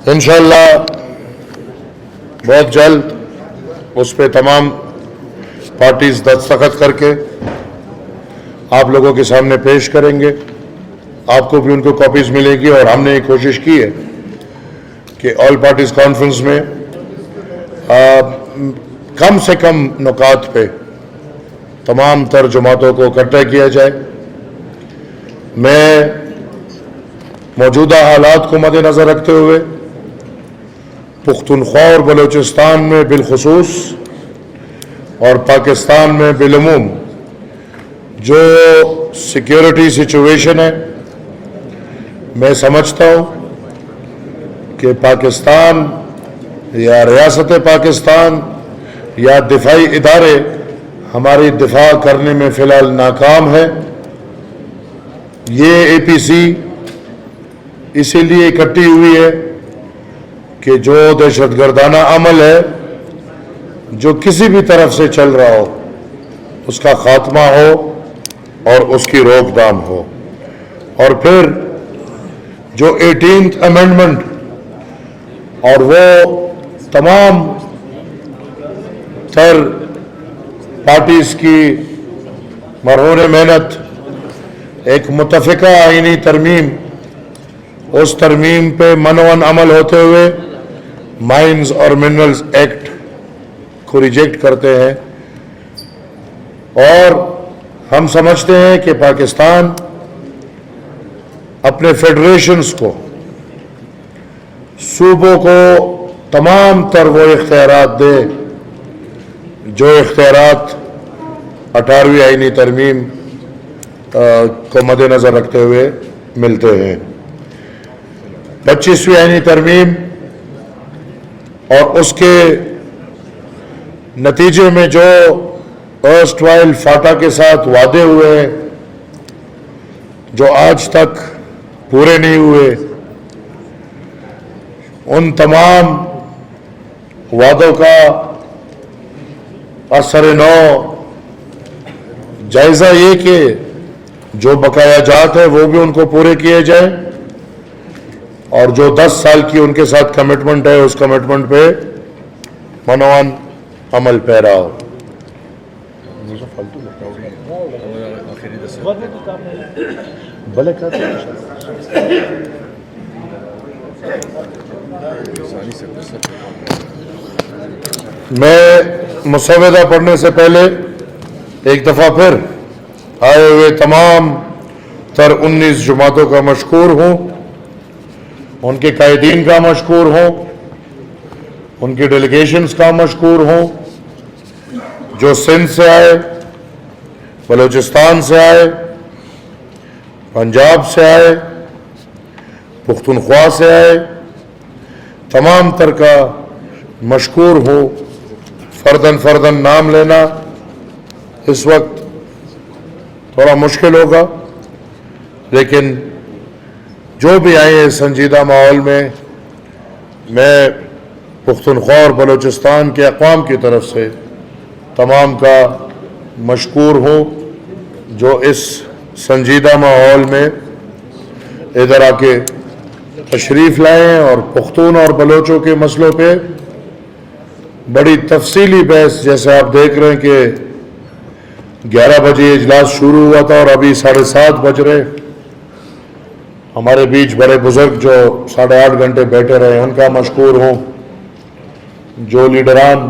انشاءاللہ بہت جلد اس پہ تمام پارٹیز دستخط کر کے آپ لوگوں کے سامنے پیش کریں گے. آپ کو بھی ان کو کاپیز ملے گی, اور ہم نے یہ کوشش کی ہے کہ آل پارٹیز کانفرنس میں کم سے کم نکات پہ تمام تر جماعتوں کو اکٹھا کیا جائے. میں موجودہ حالات کو مد نظر رکھتے ہوئے پختونخوا اور بلوچستان میں بالخصوص اور پاکستان میں بالعموم جو سیکیورٹی سچویشن ہے, میں سمجھتا ہوں کہ پاکستان یا ریاست پاکستان یا دفاعی ادارے ہماری دفاع کرنے میں فی الحال ناکام ہے. یہ اے پی سی اسی لیے اکٹھی ہوئی ہے کہ جو دہشت گردانہ عمل ہے جو کسی بھی طرف سے چل رہا ہو اس کا خاتمہ ہو اور اس کی روک تھام ہو. اور پھر جو 18th امینڈمنٹ اور وہ تمام تر پارٹیز کی مرہون محنت ایک متفقہ آئینی ترمیم, اس ترمیم پہ منون عمل ہوتے ہوئے مائنز اور منرلز ایکٹ کو ریجیکٹ کرتے ہیں. اور ہم سمجھتے ہیں کہ پاکستان اپنے فیڈریشنز کو, صوبوں کو تمام تر وہ اختیارات دے جو اختیارات 18ویں آئینی ترمیم کو مد نظر رکھتے ہوئے ملتے ہیں. 25ویں آئینی ترمیم اور اس کے نتیجے میں جو ارسٹ وائل فاٹا کے ساتھ وعدے ہوئے ہیں جو آج تک پورے نہیں ہوئے, ان تمام وعدوں کا اثر نو جائزہ یہ کہ جو بقایا جات ہے وہ بھی ان کو پورے کیے جائیں, اور جو 10 سال کی ان کے ساتھ کمٹمنٹ ہے اس کمٹمنٹ پہ منوان عمل پیرا ہو. میں مسودہ پڑھنے سے پہلے ایک دفعہ پھر آئے ہوئے تمام تر 19 جماعتوں کا مشکور ہوں, ان کے قائدین کا مشکور ہوں, ان کی ڈیلیگیشنز کا مشکور ہوں, جو سندھ سے آئے, بلوچستان سے آئے, پنجاب سے آئے, پختونخوا سے آئے, تمام تر کا مشکور ہوں. فردن نام لینا اس وقت تھوڑا مشکل ہوگا, لیکن جو بھی آئے سنجیدہ ماحول میں پختونخوا اور بلوچستان کے اقوام کی طرف سے تمام کا مشکور ہوں جو اس سنجیدہ ماحول میں ادھر آ کے تشریف لائیں اور پختون اور بلوچوں کے مسئلوں پہ بڑی تفصیلی بحث, جیسے آپ دیکھ رہے ہیں کہ 11 بجے اجلاس شروع ہوا تھا اور ابھی 7:30 بج رہے. ہمارے بیچ بڑے بزرگ جو 8.5 گھنٹے بیٹھے رہے ان کا مشکور ہوں, جو لیڈران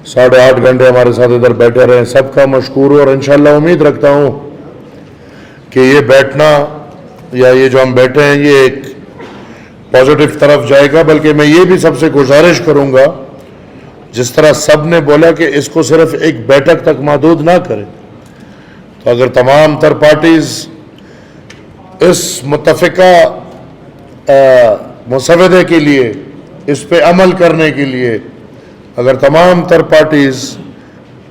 8.5 گھنٹے ہمارے ساتھ ادھر بیٹھے رہے سب کا مشکور ہوں. اور انشاءاللہ امید رکھتا ہوں کہ یہ بیٹھنا یا یہ جو ہم بیٹھے ہیں یہ ایک پازیٹیو طرف جائے گا. بلکہ میں یہ بھی سب سے گزارش کروں گا, جس طرح سب نے بولا کہ اس کو صرف ایک بیٹھک تک محدود نہ کریں, تو اگر تمام تر پارٹیز اس متفقہ مسودے کے لیے, اس پہ عمل کرنے کے لیے اگر تمام تر پارٹیز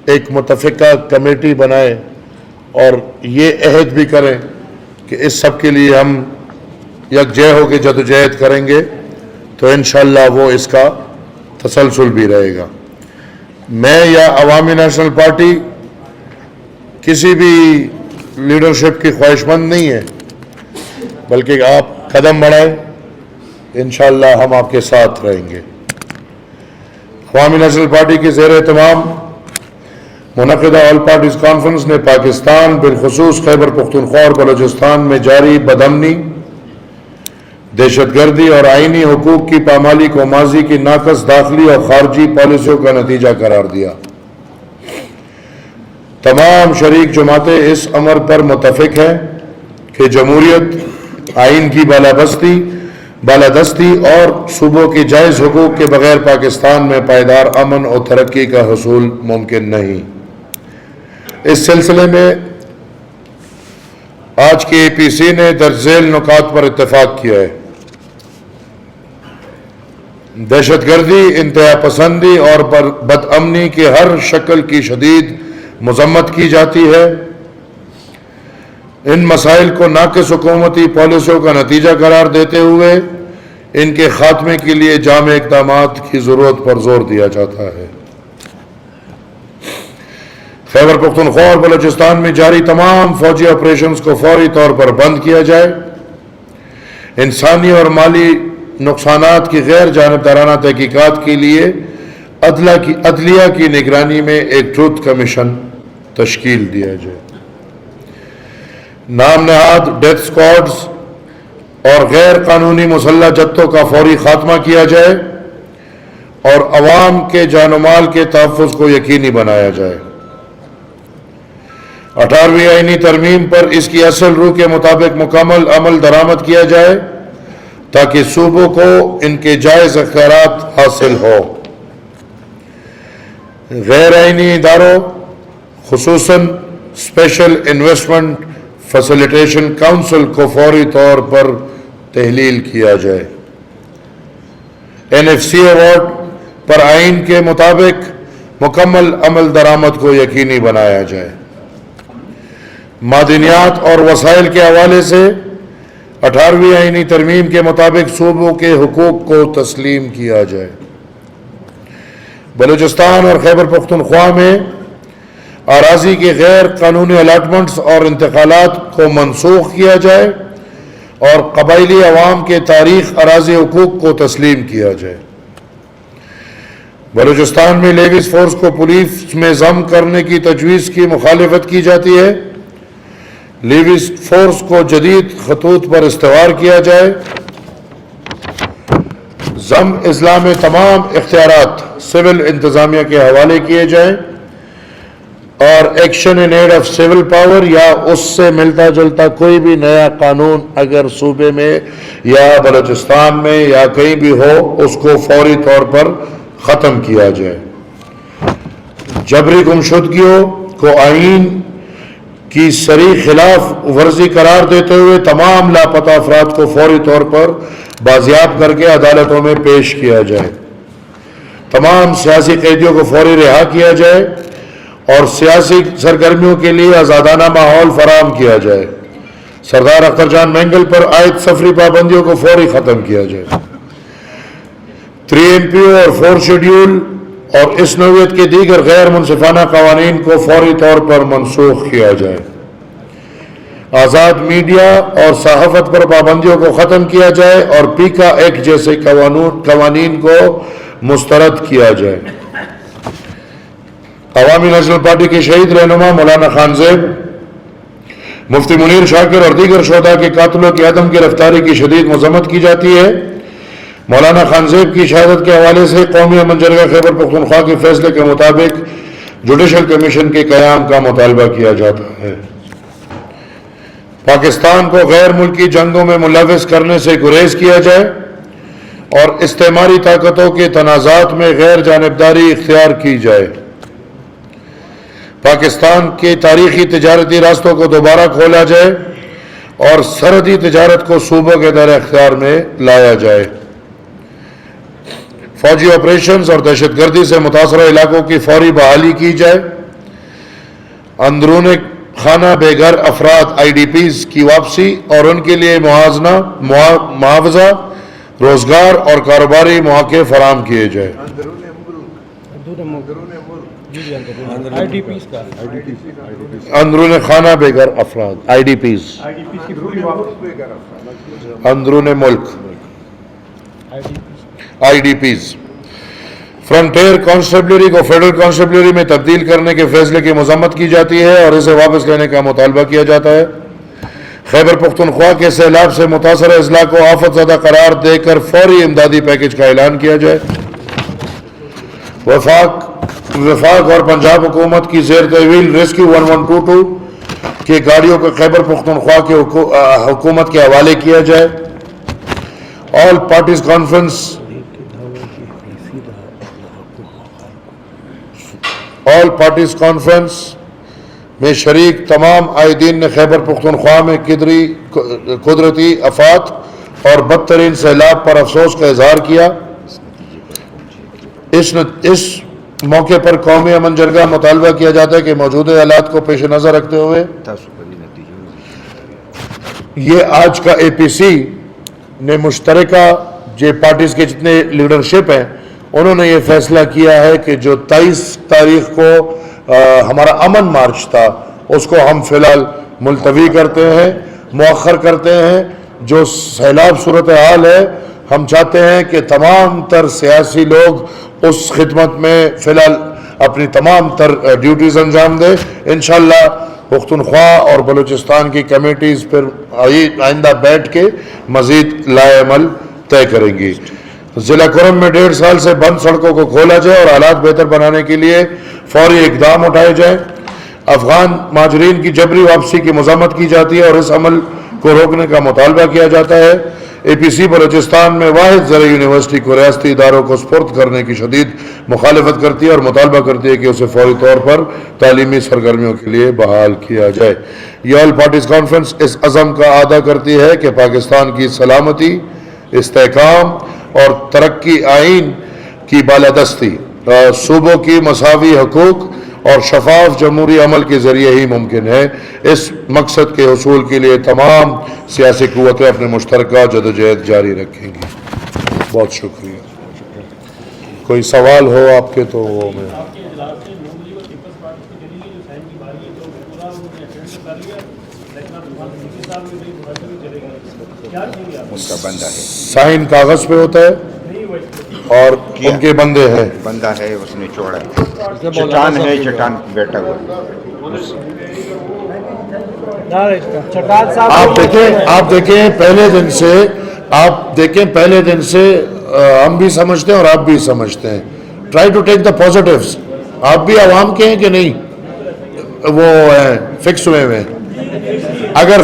ایک متفقہ کمیٹی بنائے اور یہ عہد بھی کریں کہ اس سب کے لیے ہم یکجہ ہو کے جدوجہد کریں گے, تو انشاءاللہ وہ اس کا تسلسل بھی رہے گا. میں یا عوامی نیشنل پارٹی کسی بھی لیڈرشپ کی خواہش مند نہیں ہے، بلکہ آپ قدم بڑھائیں، انشاءاللہ ہم آپ کے ساتھ رہیں گے۔ عوامی نیشنل پارٹی کی زیر اہتمام منعقدہ آل پارٹیز کانفرنس نے پاکستان بالخصوص خیبر پختونخوا اور بلوچستان میں جاری بدامنی، دہشت گردی اور آئینی حقوق کی پامالی کو ماضی کی ناقص داخلی اور خارجی پالیسیوں کا نتیجہ قرار دیا۔ تمام شریک جماعتیں اس امر پر متفق ہیں کہ جمہوریت، آئین کی بالادستی اور صوبوں کی جائز حقوق کے بغیر پاکستان میں پائیدار امن اور ترقی کا حصول ممکن نہیں۔ اس سلسلے میں آج کی اے پی سی نے درج ذیل نکات پر اتفاق کیا ہے۔ دہشت گردی، انتہا پسندی اور بدامنی کی ہر شکل کی شدید مذمت کی جاتی ہے۔ ان مسائل کو ناقص حکومتی پالیسیوں کا نتیجہ قرار دیتے ہوئے ان کے خاتمے کے لیے جامع اقدامات کی ضرورت پر زور دیا جاتا ہے۔ خیبر پختونخوا اور بلوچستان میں جاری تمام فوجی آپریشنز کو فوری طور پر بند کیا جائے۔ انسانی اور مالی نقصانات کی غیر جانبدارانہ تحقیقات کے لیے عدلیہ کی نگرانی میں ایک ٹروتھ کمیشن تشکیل دیا جائے۔ نام نہاد ڈیتھ سکواڈز اور غیر قانونی مسلح جتھوں کا فوری خاتمہ کیا جائے اور عوام کے جان و مال کے تحفظ کو یقینی بنایا جائے۔ 18ویں آئینی ترمیم پر اس کی اصل روح کے مطابق مکمل عمل درآمد کیا جائے تاکہ صوبوں کو ان کے جائز اختیارات حاصل ہو۔ غیر آئینی اداروں خصوصاً اسپیشل انویسٹمنٹ فیسیلیٹیشن کونسل کو فوری طور پر تحلیل کیا جائے۔ NFC ایوارڈ پر آئین کے مطابق مکمل عمل درآمد کو یقینی بنایا جائے۔ معدنیات اور وسائل کے حوالے سے 18ویں آئینی ترمیم کے مطابق صوبوں کے حقوق کو تسلیم کیا جائے۔ بلوچستان اور خیبر پختونخوا میں اراضی کے غیر قانونی الاٹمنٹس اور انتقالات کو منسوخ کیا جائے اور قبائلی عوام کے تاریخ اراضی حقوق کو تسلیم کیا جائے۔ بلوچستان میں لیویز فورس کو پولیس میں ضم کرنے کی تجویز کی مخالفت کی جاتی ہے۔ لیویز فورس کو جدید خطوط پر استوار کیا جائے۔ ضم اضلاع میں تمام اختیارات سول انتظامیہ کے حوالے کیے جائیں اور action in aid of civil power یا اس سے ملتا جلتا کوئی بھی نیا قانون اگر صوبے میں یا بلوچستان میں یا کہیں بھی ہو اس کو فوری طور پر ختم کیا جائے۔ جبری گمشدگیوں کو آئین کی صریح خلاف ورزی قرار دیتے ہوئے تمام لاپتہ افراد کو فوری طور پر بازیاب کر کے عدالتوں میں پیش کیا جائے۔ تمام سیاسی قیدیوں کو فوری رہا کیا جائے اور سیاسی سرگرمیوں کے لیے آزادانہ ماحول فراہم کیا جائے۔ سردار اختر جان مینگل پر عائد سفری پابندیوں کو فوری ختم کیا جائے۔ 3 MPO اور 4 شیڈیول اور اس نوعیت کے دیگر غیر منصفانہ قوانین کو فوری طور پر منسوخ کیا جائے۔ آزاد میڈیا اور صحافت پر پابندیوں کو ختم کیا جائے اور پیکا ایکٹ جیسے قوانین کو مسترد کیا جائے۔ عوامی نیشنل پارٹی کے شہید رہنما مولانا خان زیب، مفتی منیر شاکر اور دیگر شہداء کے قاتلوں کی عدم گرفتاری کی شدید مذمت کی جاتی ہے۔ مولانا خان زیب کی شہادت کے حوالے سے قومی امن جرگہ خیبر پختونخوا کے فیصلے کے مطابق جوڈیشل کمیشن کے قیام کا مطالبہ کیا جاتا ہے۔ پاکستان کو غیر ملکی جنگوں میں ملوث کرنے سے گریز کیا جائے اور استعماری طاقتوں کے تنازعات میں غیر جانبداری اختیار کی جائے۔ پاکستان کے تاریخی تجارتی راستوں کو دوبارہ کھولا جائے اور سرحدی تجارت کو صوبوں کے دائرہ اختیار میں لایا جائے۔ فوجی آپریشنز اور دہشت گردی سے متاثرہ علاقوں کی فوری بحالی کی جائے۔ اندرون خانہ بے گھر افراد IDPs کی واپسی اور ان کے لیے معاوضہ، روزگار اور کاروباری مواقع فراہم کیے جائے۔ IDPs کا اندرون خانہ بے گھر افراد IDPs اندرون ملک IDPs فرنٹیئر کانسٹیبلری کو فیڈرل کانسٹیبلری میں تبدیل کرنے کے فیصلے کی مذمت کی جاتی ہے اور اسے واپس لینے کا مطالبہ کیا جاتا ہے۔ خیبر پختونخوا کے سیلاب سے متاثرہ اضلاع کو آفت زدہ قرار دے کر فوری امدادی پیکج کا اعلان کیا جائے۔ وفاق اور پنجاب حکومت کی زیر تحویل ریسکیو 1122 کی گاڑیوں کو خیبر پختونخوا کی حکومت کے حوالے کیا جائے۔ آل پارٹیز کانفرنس میں شریک تمام عائدین نے خیبر پختونخوا میں قدرتی آفات اور بدترین سیلاب پر افسوس کا اظہار کیا۔ اس موقع پر قومی امن جرگہ مطالبہ کیا جاتا ہے کہ موجودہ حالات کو پیش نظر رکھتے ہوئے یہ آج کا APC نے مشترکہ جو پارٹیز کے جتنے لیڈرشپ ہیں انہوں نے یہ فیصلہ کیا ہے کہ جو 23 تاریخ کو ہمارا امن مارچ تھا اس کو ہم فی الحال ملتوی کرتے ہیں، مؤخر کرتے ہیں۔ جو سیلاب صورتحال ہے ہم چاہتے ہیں کہ تمام تر سیاسی لوگ اس خدمت میں فی الحال اپنی تمام تر ڈیوٹیز انجام دیں۔ انشاءاللہ پختونخوا اور بلوچستان کی کمیٹیز پھر آئندہ بیٹھ کے مزید لائے عمل طے کریں گی۔ ضلع کرم میں 1.5 سال سے بند سڑکوں کو کھولا جائے اور حالات بہتر بنانے کے لیے فوری اقدام اٹھائے جائیں۔ افغان مہاجرین کی جبری واپسی کی مذمت کی جاتی ہے اور اس عمل کو روکنے کا مطالبہ کیا جاتا ہے۔ APC بلوچستان میں واحد زرعی یونیورسٹی کو ریاستی اداروں کو سپرد کرنے کی شدید مخالفت کرتی ہے اور مطالبہ کرتی ہے کہ اسے فوری طور پر تعلیمی سرگرمیوں کے لیے بحال کیا جائے۔ یہ آل پارٹیز کانفرنس اس عزم کا اعادہ کرتی ہے کہ پاکستان کی سلامتی، استحکام اور ترقی آئین کی بالادستی، صوبوں کی مساوی حقوق اور شفاف جمہوری عمل کے ذریعے ہی ممکن ہے۔ اس مقصد کے حصول کے لیے تمام سیاسی قوتیں اپنے مشترکہ جدوجہد جاری رکھیں گی۔ بہت شکریہ۔ کوئی سوال ہو آپ کے تو وہ میں سائن کاغذ پہ ہوتا ہے اور ان کے بندے ہیں، بندہ ہے اس نے چھوڑا ہے، چٹان ہے، چٹان بیٹھا ہوا۔ آپ دیکھیں پہلے دن سے ہم بھی سمجھتے ہیں اور آپ بھی سمجھتے ہیں۔ Try to take the positives. آپ بھی عوام کے ہیں کہ نہیں؟ وہ فکس ہوئے ہوئے اگر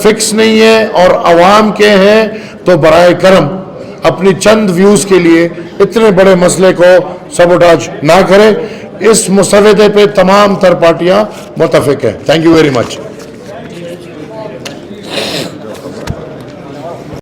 فکس نہیں ہے اور عوام کے ہیں تو برائے کرم اپنی چند ویوز کے لیے اتنے بڑے مسئلے کو سبوٹاج نہ کریں۔ اس مسودے پہ تمام تر پارٹیاں متفق ہیں۔ Thank you very much.